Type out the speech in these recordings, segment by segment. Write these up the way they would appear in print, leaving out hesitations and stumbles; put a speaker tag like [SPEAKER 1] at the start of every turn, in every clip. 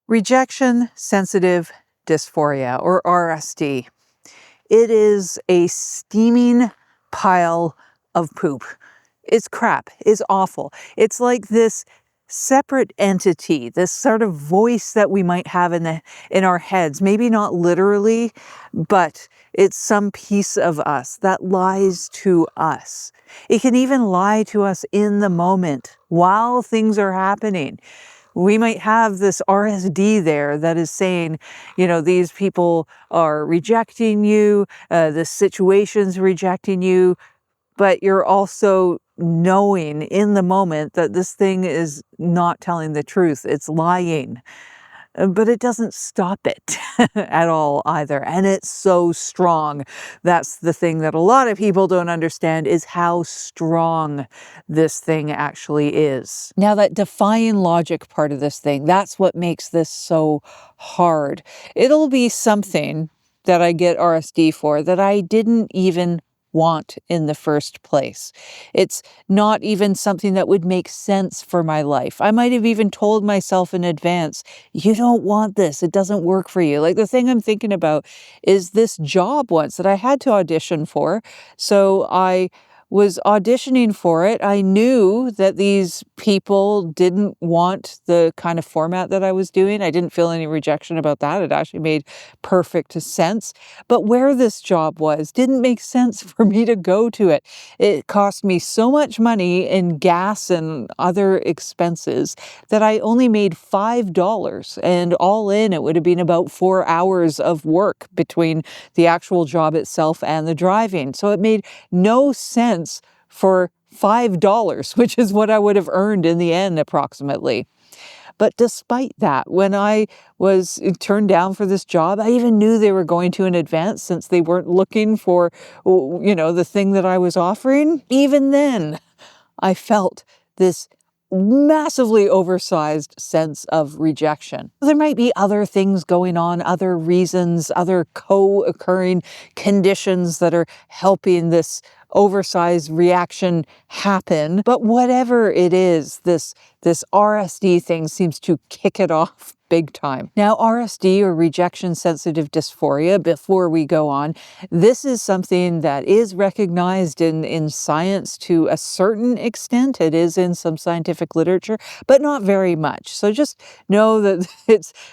[SPEAKER 1] Rejection Sensitive Dysphoria, or RSD. It is a steaming pile of poop. It's crap. It's awful. It's like this separate entity, this sort of voice that we might have in our heads. Maybe not literally, but it's some piece of us that lies to us. It can even lie to us in the moment while things are happening. We might have this RSD there that is saying, you know, these people are rejecting you, this situation's rejecting you, but you're also knowing in the moment that this thing is not telling the truth. It's lying. But it doesn't stop it at all either. And it's so strong. That's the thing that a lot of people don't understand, is how strong this thing actually is. Now, that defying logic part of this thing, that's what makes this so hard. It'll be something that I get RSD for that I didn't even want in the first place. It's not even something that would make sense for my life. I might have even told myself in advance, you don't want this. It doesn't work for you. Like, the thing I'm thinking about is this job once that I had to audition for. So I was auditioning for it. I knew that these people didn't want the kind of format that I was doing. I didn't feel any rejection about that. It actually made perfect sense. But where this job was didn't make sense for me to go to it. It cost me so much money in gas and other expenses that I only made $5. And all in, it would have been about 4 hours of work between the actual job itself and the driving. So it made no sense for $5, which is what I would have earned in the end approximately. But despite that, when I was turned down for this job, I even knew they were going to in advance, since they weren't looking for, you know, the thing that I was offering. Even then, I felt this massively oversized sense of rejection. There might be other things going on, other reasons, other co-occurring conditions that are helping this oversized reaction happen. But whatever it is, this RSD thing seems to kick it off big time. Now, RSD, or rejection sensitive dysphoria, before we go on, this is something that is recognized in science to a certain extent. It is in some scientific literature, but not very much. So just know that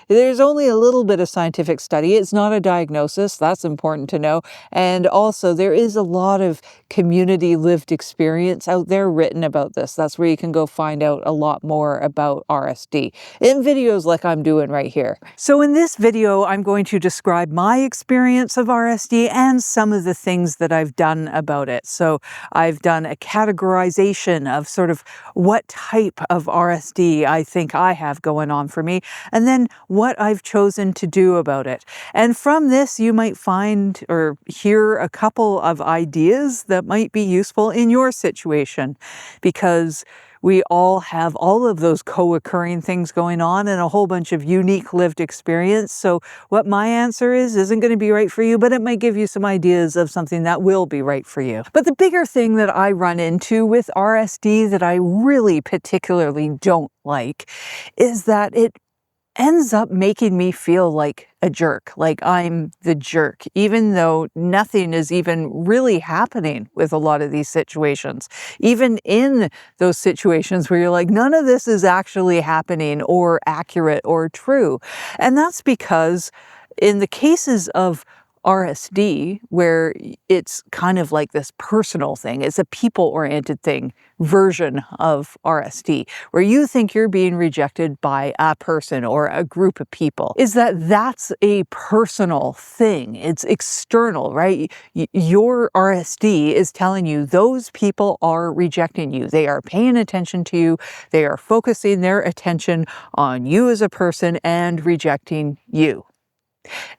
[SPEAKER 1] there's only a little bit of scientific study. It's not a diagnosis. That's important to know. And also, there is a lot of community lived experience out there written about this. That's where you can go find out a lot more about RSD in videos like I'm doing right here. So in this video, I'm going to describe my experience of RSD and some of the things that I've done about it. So I've done a categorization of sort of what type of RSD I think I have going on for me, and then what I've chosen to do about it. And from this, you might find or hear a couple of ideas that might be useful in your situation, because we all have all of those co-occurring things going on and a whole bunch of unique lived experience. So what my answer isn't going to be right for you, but it might give you some ideas of something that will be right for you. But the bigger thing that I run into with RSD that I really particularly don't like is that it ends up making me feel like a jerk, like I'm the jerk, even though nothing is even really happening with a lot of these situations. Even in those situations where you're like, none of this is actually happening or accurate or true. And that's because in the cases of RSD, where it's kind of like this personal thing, it's a people-oriented thing version of RSD, where you think you're being rejected by a person or a group of people, is that's a personal thing. It's external, right? Your RSD is telling you those people are rejecting you. They are paying attention to you. They are focusing their attention on you as a person and rejecting you.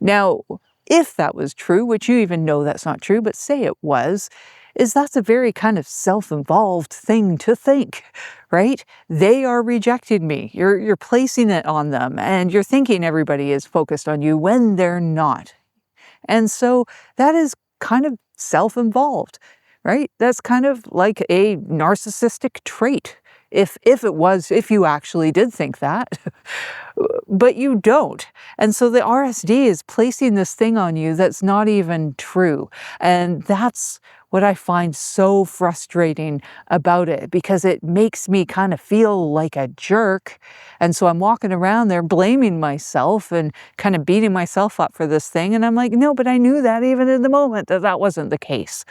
[SPEAKER 1] Now, if that was true, which you even know that's not true, but say it was, that's a very kind of self-involved thing to think, right? They are rejecting me. You're placing it on them, and you're thinking everybody is focused on you when they're not. And so that is kind of self-involved, right? That's kind of like a narcissistic trait. if you actually did think that, but you don't. And so the RSD is placing this thing on you that's not even true. And that's what I find so frustrating about it, because it makes me kind of feel like a jerk. And so I'm walking around there blaming myself and kind of beating myself up for this thing. And I'm like, no, but I knew that even in the moment that wasn't the case.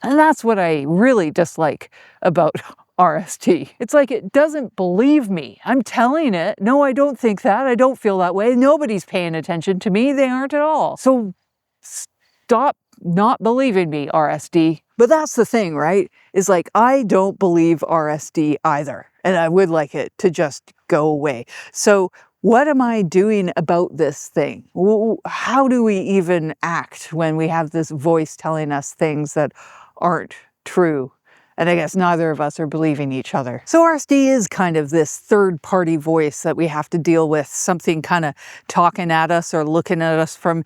[SPEAKER 1] And that's what I really dislike about RSD. It's like it doesn't believe me. I'm telling it, no, I don't think that. I don't feel that way. Nobody's paying attention to me. They aren't at all. So stop not believing me, RSD. But that's the thing, right? Is like, I don't believe RSD either. And I would like it to just go away. So what am I doing about this thing? How do we even act when we have this voice telling us things that aren't true? And I guess neither of us are believing each other. So RSD is kind of this third-party voice that we have to deal with, something kind of talking at us or looking at us from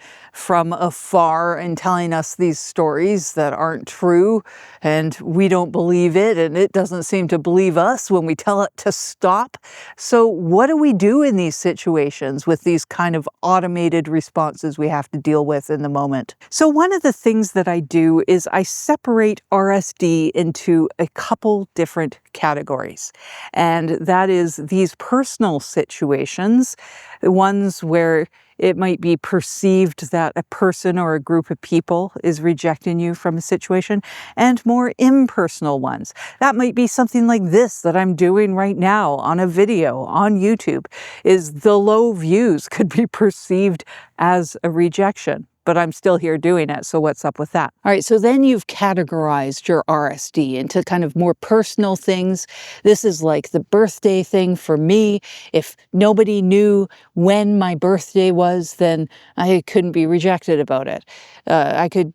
[SPEAKER 1] afar and telling us these stories that aren't true, and we don't believe it, and it doesn't seem to believe us when we tell it to stop. So what do we do in these situations with these kind of automated responses we have to deal with in the moment? So one of the things that I do is I separate RSD into a couple different categories. And that is these personal situations, the ones where it might be perceived that a person or a group of people is rejecting you from a situation, and more impersonal ones. That might be something like this that I'm doing right now on a video on YouTube, is the low views could be perceived as a rejection. But I'm still here doing it, so what's up with that? All right, so then you've categorized your RSD into kind of more personal things. This is like the birthday thing for me. If nobody knew when my birthday was, then I couldn't be rejected about it. I could,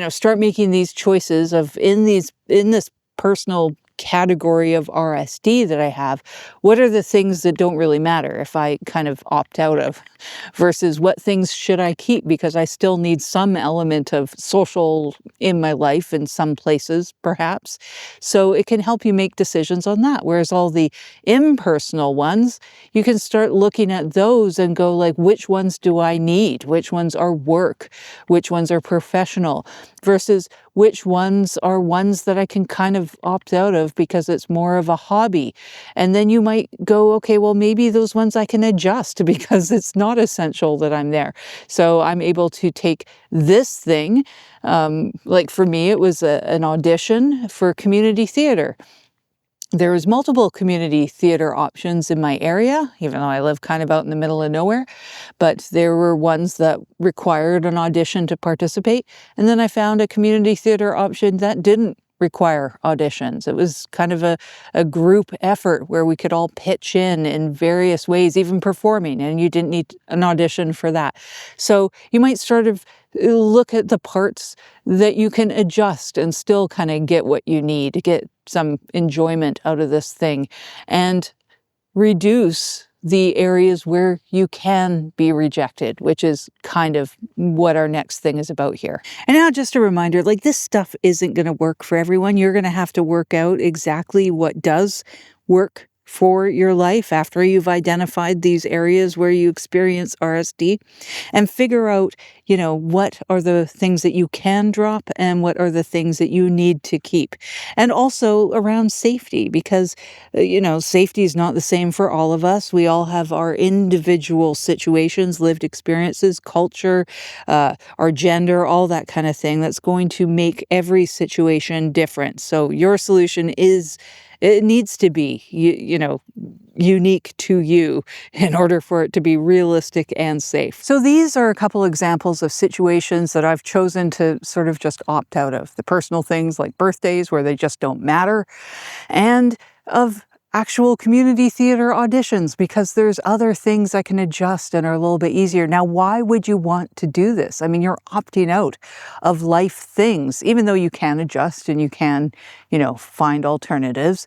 [SPEAKER 1] start making these choices of in this personal category of RSD that I have, what are the things that don't really matter if I kind of opt out of, versus what things should I keep because I still need some element of social in my life in some places, perhaps. So it can help you make decisions on that. Whereas all the impersonal ones, you can start looking at those and go like, which ones do I need? Which ones are work? Which ones are professional? Versus which ones are ones that I can kind of opt out of because it's more of a hobby. And then you might go, okay, well, maybe those ones I can adjust because it's not essential that I'm there. So I'm able to take this thing, like for me, it was an audition for community theater. There was multiple community theater options in my area, even though I live kind of out in the middle of nowhere, but there were ones that required an audition to participate. And then I found a community theater option that didn't require auditions. It was kind of a group effort where we could all pitch in various ways, even performing, and you didn't need an audition for that. So you might sort of look at the parts that you can adjust and still kind of get what you need to get some enjoyment out of this thing, and reduce the areas where you can be rejected, which is kind of what our next thing is about here. And now just a reminder, like this stuff isn't going to work for everyone. You're going to have to work out exactly what does work for your life after you've identified these areas where you experience RSD, and figure out, what are the things that you can drop and what are the things that you need to keep. And also around safety, because, safety is not the same for all of us. We all have our individual situations, lived experiences, culture, our gender, all that kind of thing that's going to make every situation different. So your solution it needs to be, unique to you in order for it to be realistic and safe. So these are a couple examples of situations that I've chosen to sort of just opt out of. The personal things like birthdays where they just don't matter, and of actual community theater auditions because there's other things I can adjust and are a little bit easier. Now, why would you want to do this? I mean, you're opting out of life things, even though you can adjust and you can, find alternatives.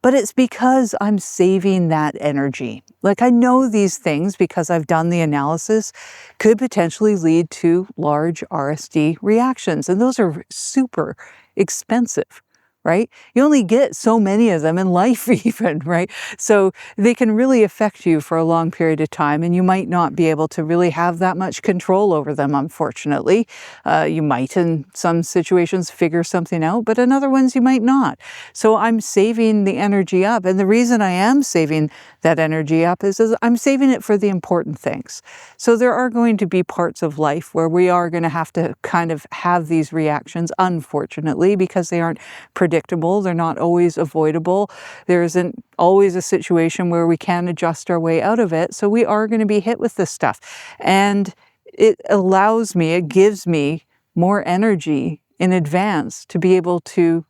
[SPEAKER 1] But it's because I'm saving that energy. Like I know these things because I've done the analysis could potentially lead to large RSD reactions. And those are super expensive, right? You only get so many of them in life even, right? So they can really affect you for a long period of time, and you might not be able to really have that much control over them, unfortunately. You might in some situations figure something out, but in other ones you might not. So I'm saving the energy up, and the reason I am saving that energy up is I'm saving it for the important things. So there are going to be parts of life where we are going to have to kind of have these reactions, unfortunately, because they aren't predictable. They're not always avoidable. There isn't always a situation where we can adjust our way out of it. So we are going to be hit with this stuff. And it allows me, it gives me more energy in advance to be able to,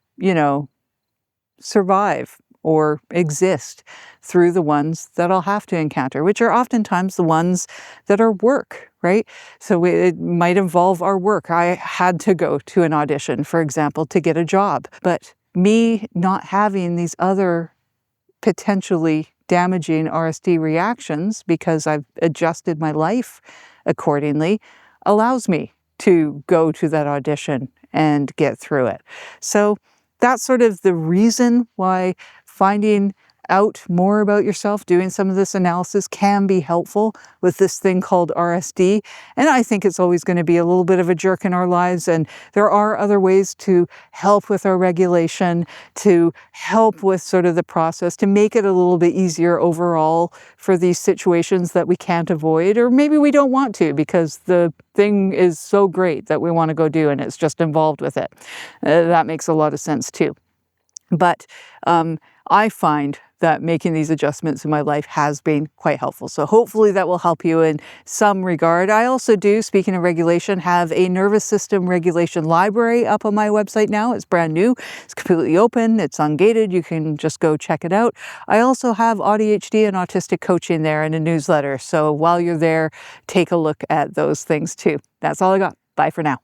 [SPEAKER 1] survive or exist through the ones that I'll have to encounter, which are oftentimes the ones that are work, right? So it might involve our work. I had to go to an audition, for example, to get a job. But me not having these other potentially damaging RSD reactions because I've adjusted my life accordingly allows me to go to that audition and get through it. So that's sort of the reason why finding out more about yourself, doing some of this analysis can be helpful with this thing called RSD. And I think it's always going to be a little bit of a jerk in our lives. And there are other ways to help with our regulation, to help with sort of the process, to make it a little bit easier overall for these situations that we can't avoid, or maybe we don't want to because the thing is so great that we want to go do and it's just involved with it. That makes a lot of sense too. But I find that making these adjustments in my life has been quite helpful. So hopefully that will help you in some regard. I also do, speaking of regulation, have a nervous system regulation library up on my website now. It's brand new. It's completely open. It's ungated. You can just go check it out. I also have AuDHD and autistic coaching there in a newsletter. So while you're there, take a look at those things too. That's all I got. Bye for now.